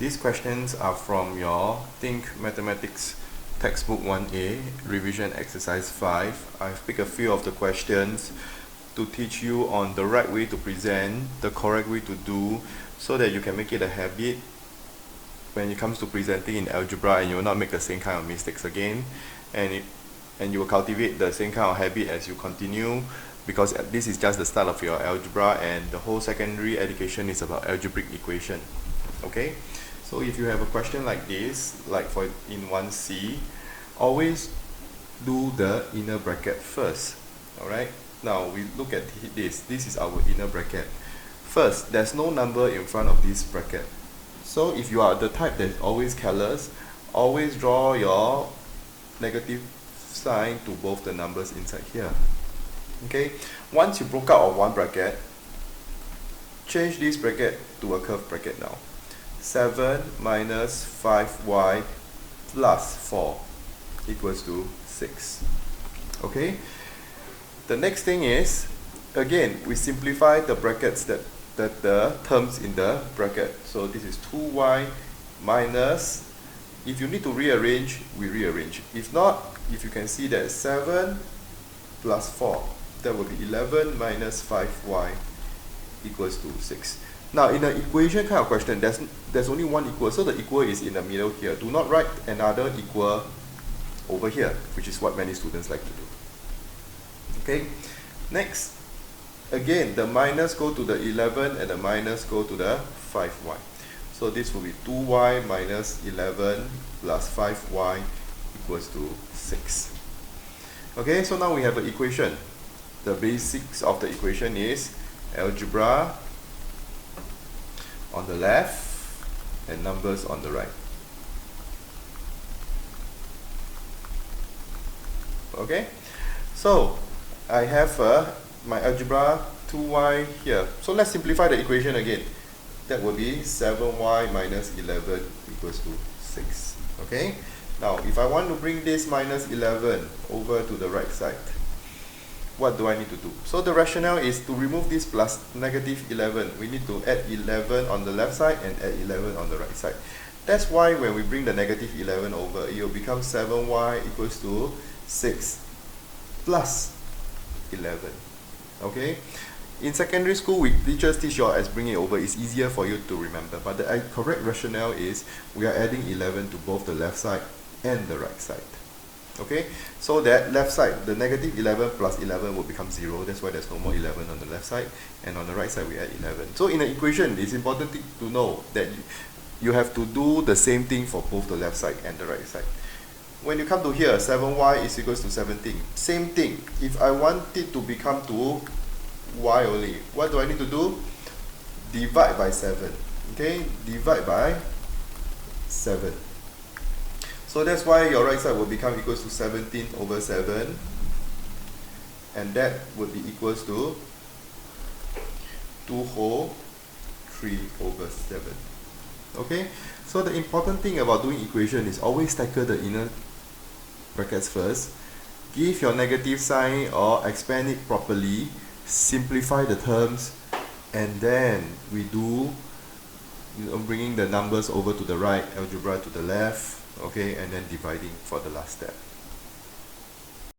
These questions are from your Think Mathematics Textbook 1A, Revision Exercise 5. I've picked a few of the questions to teach you on the right way to present, the correct way to do, so that you can make it a habit when it comes to presenting in algebra and you will not make the same kind of mistakes again, and you will cultivate the same kind of habit as you continue, because this is just the start of your algebra and the whole secondary education is about algebraic equation. Okay, so if you have a question like this, like for in 1C, always do the inner bracket first. Alright, now we look at this is our inner bracket. First, there's no number in front of this bracket, so if you are the type that's always careless, always draw your negative sign to both the numbers inside here. Okay, once you broke out of one bracket, change this bracket to a curved bracket now. 7 minus 5y plus 4 equals to 6. Okay, the next thing is, again, we simplify the brackets that the terms in the bracket. So this is 2y minus, if you need to rearrange, we rearrange. If not, if you can see that 7 plus 4, that will be 11 minus 5y equals to 6. Now in an equation kind of question, there's only one equal, so the equal is in the middle here. Do not write another equal over here, which is what many students like to do. Okay, next, again, the minus go to the 11 and the minus go to the 5y. So this will be 2y minus 11 plus 5y equals to 6. Okay, so now we have an equation. The basics of the equation is algebra on the left and numbers on the right. Okay, so I have my algebra 2y here. So let's simplify the equation again. That will be 7y minus 11 equals to 6. Okay, now if I want to bring this minus 11 over to the right side, what do I need to do? So the rationale is to remove this plus negative 11. We need to add 11 on the left side and add 11 on the right side. That's why when we bring the negative 11 over, it will become 7y equals to 6 plus 11. Okay? In secondary school, teachers teach you as bring it over. It's easier for you to remember. But the correct rationale is we are adding 11 to both the left side and the right side. Okay, so that left side, the negative 11 plus 11 will become 0. That's why there's no more 11 on the left side. And on the right side, we add 11. So in an equation, it's important to know that you have to do the same thing for both the left side and the right side. When you come to here, 7y is equals to 17. Same thing. If I want it to become to y only, what do I need to do? Divide by 7. Okay, divide by 7. So that's why your right side will become equals to 17 over 7, and that would be equals to 2 whole 3 over 7. Okay, so the important thing about doing equation is always tackle the inner brackets first, give your negative sign or expand it properly, simplify the terms, and then we do bringing the numbers over to the right, algebra to the left. Okay, and then dividing for the last step.